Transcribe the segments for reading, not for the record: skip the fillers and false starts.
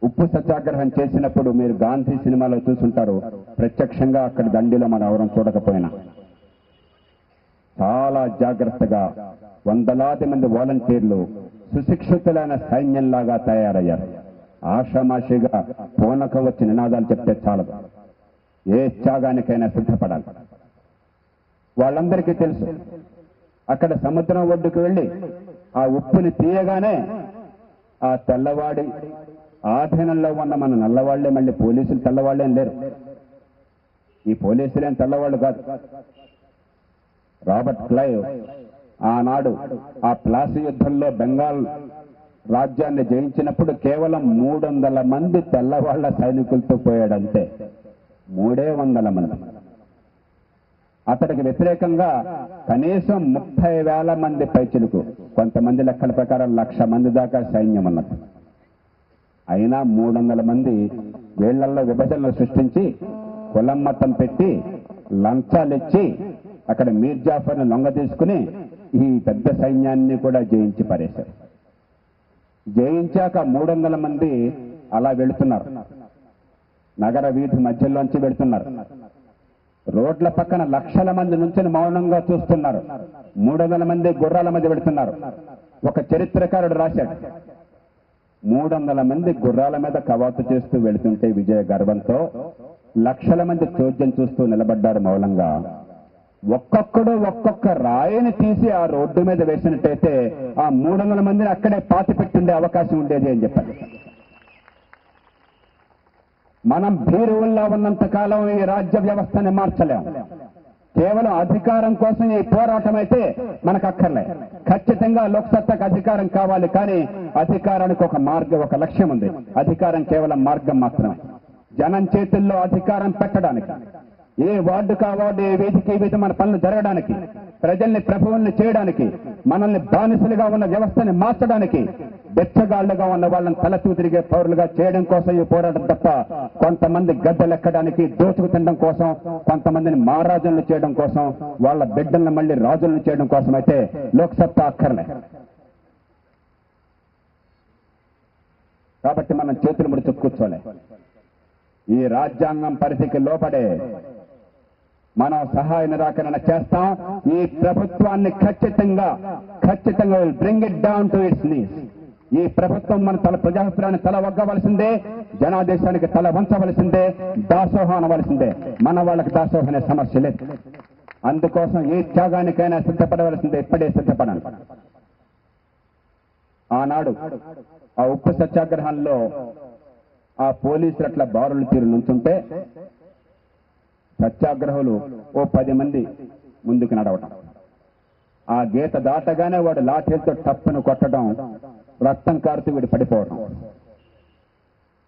ఉప్పు సత్యాగ్రహం చేసినప్పుడు మీరు గాంధీ సినిమాలో చూసుంటారు. ప్రత్యక్షంగా అక్కడ దండిలో మనం ఎవరం చూడకపోయినా చాలా జాగ్రత్తగా వందలాది మంది వాలంటీర్లు సుశిక్షితులైన సైన్యంలాగా తయారయ్యారు. ఆషామాషిగా పూనకం వచ్చి నినాదాలు చెప్తే చాలదు, ఏ త్యాగానికైనా సిద్ధపడాలి. వాళ్ళందరికీ తెలుసు అక్కడ సముద్రం ఒడ్డుకు వెళ్ళి ఆ ఉప్పుని తీయగానే ఆ తెల్లవాడి ఆధీనంలో ఉన్న మన నల్లవాళ్లే, మళ్ళీ పోలీసులు తెల్లవాళ్లేం లేరు. ఈ పోలీసులేం తెల్లవాళ్లు కాదు. రాబర్ట్ క్లైవ్ ఆనాడు ఆ ప్లాసీ యుద్ధంలో బెంగాల్ రాజ్యాన్ని జయించినప్పుడు కేవలం 300 మంది తెల్లవాళ్ల సైనికులతో పోయాడంతే. 300 మంది. అతడికి వ్యతిరేకంగా కనీసం 30,000 మంది పైచిలుకు, కొంతమంది లెక్కల ప్రకారం 1,00,000 మంది దాకా సైన్యం ఉన్నది. అయినా 300 మంది వీళ్లలో విభజనలు సృష్టించి కులం మతం పెట్టి లంచాలిచ్చి అక్కడ మీర్ జాఫర్ను లొంగ తీసుకుని ఈ పెద్ద సైన్యాన్ని కూడా జయించి పారేశారు. జయించాక 300 మంది అలా వెళుతున్నారు. నగర వీధి మధ్యలోంచి వెళుతున్నారు. రోడ్ల పక్కన లక్షల మంది నుంచి మౌనంగా చూస్తున్నారు. 300 మంది గుర్రాల మధ్య వెళుతున్నారు. ఒక చరిత్రకారుడు రాశాడు, 300 మంది గుర్రాల మీద కవాతు చేస్తూ వెళుతుంటే విజయ గర్వంతో లక్షల మంది చోద్యం చూస్తూ నిలబడ్డారు మౌనంగా. ఒక్కొక్కడు ఒక్కొక్క రాయిని తీసి ఆ రోడ్డు మీద వేసినట్టయితే ఆ 300 మందిని అక్కడే పాతి పెట్టుండే అవకాశం ఉండేది అని చెప్పారు. మనం భీరువుల్లా ఉన్నంత కాలం ఈ రాజ్య వ్యవస్థని మార్చలేం. కేవలం అధికారం కోసం ఈ పోరాటం అయితే మనకు అక్కర్లే. ఖచ్చితంగా లోక్సత్తాకు అధికారం కావాలి, కానీ అధికారానికి ఒక మార్గం, ఒక లక్ష్యం ఉంది. అధికారం కేవలం మార్గం మాత్రమే. జనం చేతుల్లో అధికారం పెట్టడానికి, ఏ వార్డుకు ఆ వార్డు, ఏ వీధికి ఈ వీధి మన పనులు జరగడానికి, ప్రజల్ని ప్రభువుల్ని చేయడానికి, మనల్ని బానిసలుగా ఉన్న వ్యవస్థని మార్చడానికి, బెచ్చగాళ్లుగా ఉన్న వాళ్ళని తలతూ తిరిగే పౌరులుగా చేయడం కోసం ఈ పోరాటం తప్ప కొంతమంది గద్దెలెక్కడానికి, దోచుకు తినడం కోసం, కొంతమందిని మహారాజులను చేయడం కోసం, వాళ్ళ బిడ్డలను మళ్ళీ రాజులను చేయడం కోసం అయితే లోక్సత్తా అక్కర్లే. కాబట్టి మనం చేతులు ముడిచి కూర్చోలే. ఈ రాజ్యాంగం పరిధికి లోపడే మనం సహాయ నిరాకరణ చేస్తాం. ఈ ప్రభుత్వాన్ని ఖచ్చితంగా bring it down to its knees. ఈ ప్రభుత్వం మన ప్రజాభిప్రాయాన్ని తల వగ్గవలసిందే, జనాదేశానికి తల వంచవలసిందే, దాసోహం అనవలసిందే. మన వాళ్ళకి దాసోహం అనే సమస్య లేదు. అందుకోసం ఏ త్యాగానికైనా సిద్ధపడవలసిందే, ఇప్పుడే సిద్ధపడాలి. ఆనాడు ఆ ఉప్పు సత్యాగ్రహంలో ఆ పోలీసులు అట్లా బారులు తీరు నుంచుంటే సత్యాగ్రహులు ఓ 10 మంది ముందుకు నడవటం, ఆ గీత దాటగానే వాడు లాఠీలతో టప్పును కొట్టడం, రక్తం కారుతూ వీడు పడిపోవటం.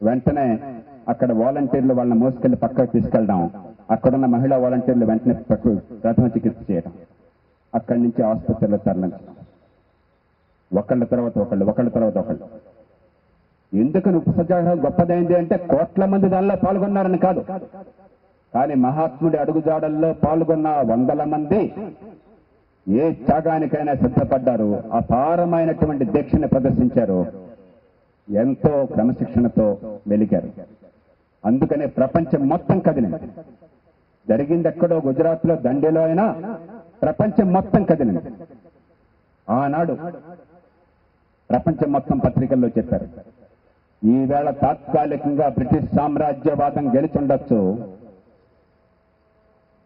వెంటనే అక్కడ వాలంటీర్లు వాళ్ళని మోసుకెళ్లి పక్కకు తీసుకెళ్ళడం, అక్కడున్న మహిళా వాలంటీర్లు వెంటనే ప్రథమ చికిత్స చేయడం, అక్కడి నుంచి ఆసుపత్రిలో తరలించడం, ఒకళ్ళ తర్వాత ఒకళ్ళు. ఎందుకు ఉప్పు సత్యాగ్రహం గొప్పదైంది అంటే కోట్ల మంది దానిలో పాల్గొన్నారని కాదు, కానీ మహాత్ముడి అడుగుజాడల్లో పాల్గొన్న 100 మంది ఏ త్యాగానికైనా సిద్ధపడ్డారు. అపారమైనటువంటి దీక్షని ప్రదర్శించారు. ఎంతో క్రమశిక్షణతో వెలిగారు. అందుకనే ప్రపంచం మొత్తం కదిలింది. జరిగింది ఎక్కడో గుజరాత్ లో దండిలో అయినా ప్రపంచం మొత్తం కదిలింది. ఆనాడు ప్రపంచం మొత్తం పత్రికల్లో చెప్పారు, ఈవేళ తాత్కాలికంగా బ్రిటిష్ సామ్రాజ్యవాదం గెలుచుండొచ్చు,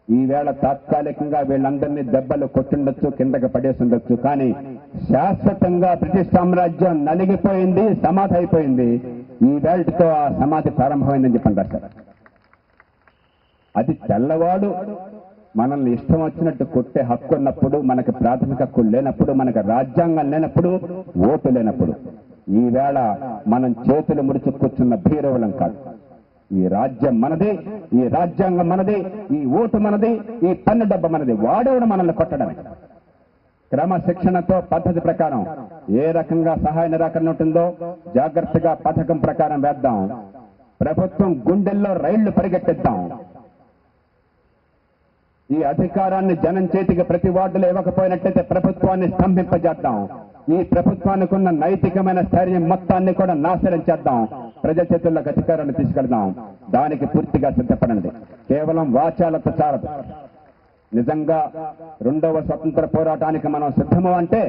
ఈవేళ తాత్కాలికంగా వీళ్ళందరినీ దెబ్బలు కొట్టుండొచ్చు, కిందకి పడేసి ఉండొచ్చు, కానీ శాశ్వతంగా బ్రిటిష్ సామ్రాజ్యం నలిగిపోయింది, సమాధి అయిపోయింది. ఈ వేళతో ఆ సమాధి ప్రారంభమైందని చెప్పండి రాశారు. అది తెల్లవాడు మనల్ని ఇష్టం వచ్చినట్టు కొట్టే హక్కు ఉన్నప్పుడు, మనకు ప్రాథమిక హక్కు లేనప్పుడు, మనకు రాజ్యాంగం లేనప్పుడు, ఓటు లేనప్పుడు, ఈవేళ మనం చేతులు ముడిచి కూర్చున్న భీరవులం కాదు. ఈ రాజ్యం మనది, ఈ రాజ్యాంగం మనది, ఈ ఓటు మనది, ఈ పన్ను డబ్బ మనది. వాడేవాడు మనల్ని కొట్టడమే. క్రమశిక్షణతో పద్ధతి ప్రకారం ఏ రకంగా సహాయ నిరాకరణ ఉంటుందో జాగ్రత్తగా పథకం ప్రకారం వేద్దాం. ప్రభుత్వం గుండెల్లో రైళ్లు పరిగెట్టిద్దాం. ఈ అధికారాన్ని జనం చేతికి ప్రతి వార్డులో ఇవ్వకపోయినట్లయితే ప్రభుత్వాన్ని స్తంభింపజేద్దాం. ఈ ప్రభుత్వానికి ఉన్న నైతికమైన స్థైర్యం మొత్తాన్ని కూడా నాశనం చేద్దాం. ప్రజల చేతుల్లోకి అధికారాన్ని తీసుకెళ్దాం. దానికి పూర్తిగా సిద్ధపడండి. కేవలం వాచాలతో చాలదు. నిజంగా రెండవ స్వతంత్ర పోరాటానికి మనం సిద్ధము అంటే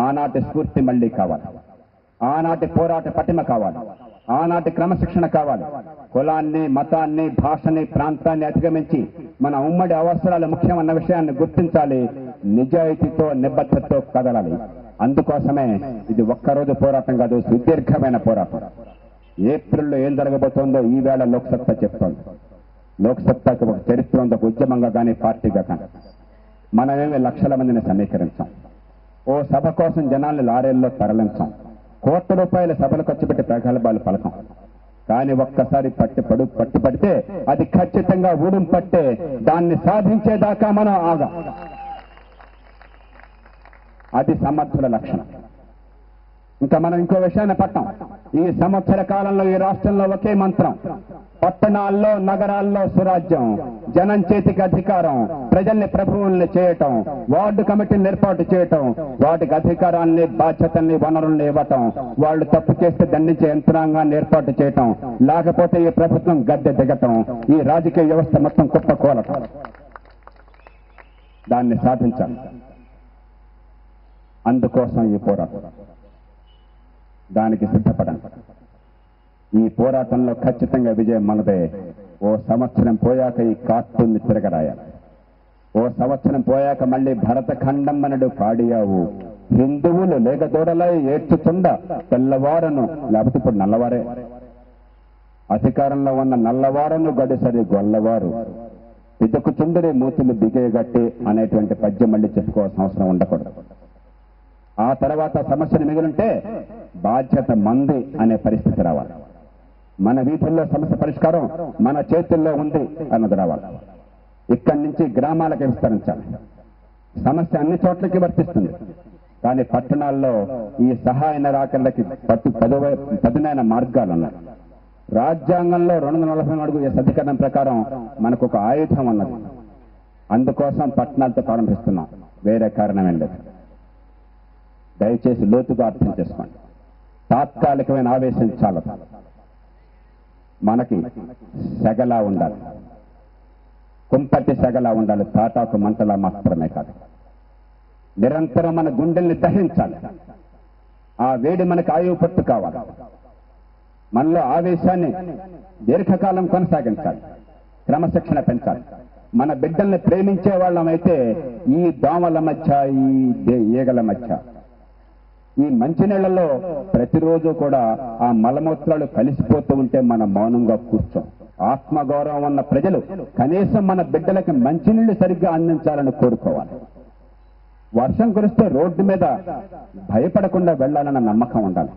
ఆనాటి స్ఫూర్తి మళ్లీ కావాలి, ఆనాటి పోరాట పటిమ కావాలి, ఆనాటి క్రమశిక్షణ కావాలి. కులాన్ని, మతాన్ని, భాషని, ప్రాంతాన్ని అధిగమించి మన ఉమ్మడి అవసరాలు ముఖ్యమన్న విషయాన్ని గుర్తించాలి. నిజాయితీతో, నిబద్ధతతో కదలాలి. అందుకోసమే ఇది ఒక్కరోజు పోరాటం కాదు, సుదీర్ఘమైన పోరాటం. ఏప్రిల్లో ఏం జరగబోతోందో ఈవేళ లోక్సత్తా చెప్తోంది. లోక్సత్తాకి ఒక చరిత్ర ఉంది, ఒక ఉద్యమంగా కానీ పార్టీగా కానీ. మనమేమి లక్షల మందిని సమీకరించాం, ఓ సభ కోసం జనాల్ని లారీల్లో తరలించాం, కోట్ల రూపాయల సభలు ఖర్చు పెట్టి ప్రగల్భాలు పలకం. కానీ ఒక్కసారి పట్టుపడితే అది ఖచ్చితంగా ఊడుం పట్టే, దాన్ని సాధించేదాకా మనం ఆగా. అది సమర్థుల లక్షణం. ఇంకా మనం ఇంకో విషయాన్ని పట్టాం. ఈ సంవత్సర కాలంలో ఈ రాష్ట్రంలో ఒకే మంత్రం: పట్టణాల్లో, నగరాల్లో సురాజ్యం, జనం చేతికి అధికారం, ప్రజల్ని ప్రభువుల్ని చేయటం, వార్డు కమిటీలను ఏర్పాటు చేయటం, వాటికి అధికారాన్ని, బాధ్యతల్ని, వనరుల్ని ఇవ్వటం, వాళ్ళు తప్పు చేస్తే దండించే యంత్రాంగాన్ని ఏర్పాటు చేయటం, లేకపోతే ఈ ప్రభుత్వం గద్దె దిగటం, ఈ రాజకీయ వ్యవస్థ మొత్తం కుప్పకూలటం. దాన్ని సాధించాలి. అందుకోసం ఈ పోరాటం. దానికి సిద్ధపడండి. ఈ పోరాటంలో ఖచ్చితంగా విజయం మనదే. ఓ సంవత్సరం పోయాక ఈ కార్టూన్ని తిరగరాయాలి. ఓ సంవత్సరం పోయాక మళ్ళీ భరతఖండం మనడు పాడియావు, హిందువులు లేగదూడలై ఏడ్చుతుండ తెల్లవారను, లేకపోతే ఇప్పుడు నల్లవారే, అధికారంలో ఉన్న నల్లవారను గడిసరి గొల్లవారు, పిదకుచుండరి మూతులు బిగేగట్టి అనేటువంటి పద్యం మళ్ళీ చెప్పుకోవాల్సిన అవసరం ఉండకూడదు. ఆ తర్వాత సమస్యను మిగిలింటే బాధ్యత మంది అనే పరిస్థితి రావాలి. మన వీధుల్లో సమస్య పరిష్కారం మన చేతుల్లో ఉంది అన్నది రావాలి. ఇక్కడి నుంచి గ్రామాలకు విస్తరించాలి. సమస్య అన్ని చోట్లకి వర్తిస్తుంది. కానీ పట్టణాల్లో ఈ సహాయ నిరాకరణకి పదునైన మార్గాలు ఉన్నాయి. రాజ్యాంగంలో 244 అధికరణం ప్రకారం మనకు ఒక ఆయుధం ఉన్నది. అందుకోసం పట్టణాలతో ప్రారంభిస్తున్నాం, వేరే కారణమేం లేదు. దయచేసి లోతుగా అర్థం చేసుకోండి. తాత్కాలికమైన ఆవేశం చాలదు. మనకి సెగలా ఉండాలి, కుంపటి సెగలా ఉండాలి, తాటాకు మంటలా మాత్రమే కాదు. నిరంతరం మన గుండెల్ని దహించాలి. ఆ వేడి మనకు ఆయువు పట్టు కావాలి. మనలో ఆవేశాన్ని దీర్ఘకాలం కొనసాగించాలి, క్రమశిక్షణ పెంచాలి. మన బిడ్డల్ని ప్రేమించే వాళ్ళమైతే ఈ దోమల మధ్య, ఈ ఈగల మధ్య, ఈ మంచినీళ్లలో ప్రతిరోజు కూడా ఆ మలమూత్రాలు కలిసిపోతూ ఉంటే మనం మౌనంగా కూర్చోం. ఆత్మగౌరవం ఉన్న ప్రజలు కనీసం మన బిడ్డలకి మంచినీళ్లు సరిగ్గా అందించాలని కోరుకోవాలి. వర్షం కురిస్తే రోడ్డు మీద భయపడకుండా వెళ్లాలన్న నమ్మకం ఉండాలి.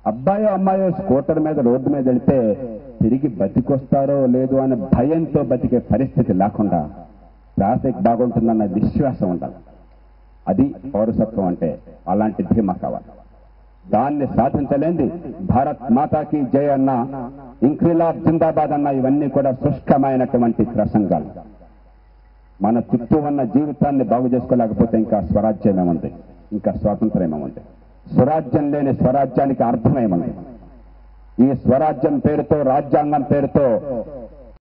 అబ్బాయో అమ్మాయో స్కూటర్ మీద రోడ్డు మీద వెళితే తిరిగి బతికొస్తారో లేదో అనే భయంతో బతికే పరిస్థితి లేకుండా ట్రాఫిక్ బాగుంటుందన్న విశ్వాసం ఉండాలి. అది పౌరసత్వం అంటే. అలాంటి ధీమా కావాలి. దాన్ని సాధించలేంది భారత్ మాతాకి జై అన్న, ఇంక్విలాబ్ జిందాబాద్ అన్న, ఇవన్నీ కూడా శుష్కమైనటువంటి ప్రసంగాలు. మన చుట్టూ ఉన్న జీవితాన్ని బాగు చేసుకోలేకపోతే ఇంకా స్వరాజ్యమేముంది, ఇంకా స్వాతంత్ర్యమేముంది? స్వరాజ్యం లేని స్వరాజ్యానికి అర్థమేముంది? ఈ స్వరాజ్యం పేరుతో, రాజ్యాంగం పేరుతో